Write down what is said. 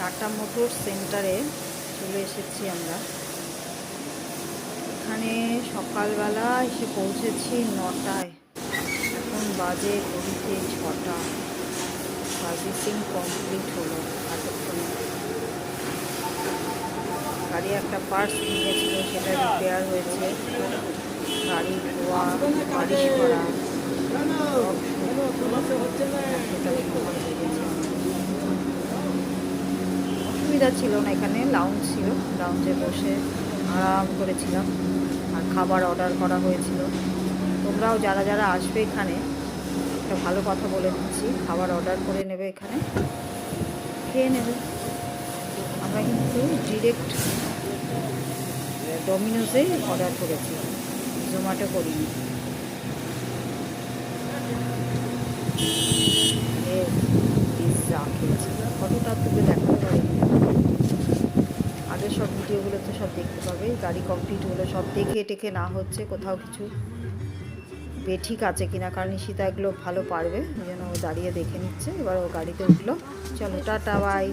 Tata motor সেন্টারে চলে এসেছি আমরা। এখানে সকালবেলা এসে পৌঁছেছি 9টায়, এখন বাজে ঘড়িতে 6টা। সার্ভিসিং কমপ্লিট হলো এতক্ষণে। গাড়ি একটা পার্টস ভেঙেছিল, সেটা রিপেয়ার হয়েছে। গাড়ি ধোয়া, পালিশ করা অসুবিধা ছিল না। এখানে লাউঞ্জ ছিল, লাউঞ্জে বসে আরাম করেছিলাম। আর খাবার অর্ডার করা হয়েছিল। তোমরাও যারা যারা আসবে এখানে, একটা ভালো কথা বলে দিচ্ছি, খাবার অর্ডার করে নেবে, এখানে খেয়ে নেবে। আমরা কিন্তু ডিরেক্ট ডমিনোজে অর্ডার করেছি, জোম্যাটো করিনি। পিৎজা খেয়েছি, ফটোটা তুলে দেখাতে পারিনি। আগের সব ভিডিওগুলো তো সব দেখতে পাবে। গাড়ি কমপ্লিট হলো, সব দেখে টেকে না হচ্ছে কোথাও কিছু বেঠিক আছে কিনা, কারণ ঈশিতা এগুলো ভালো পারবে, ওই জন্য ও দাঁড়িয়ে দেখে নিচ্ছে। এবার ও গাড়িতে উঠলো। চলো টাটা, বাই।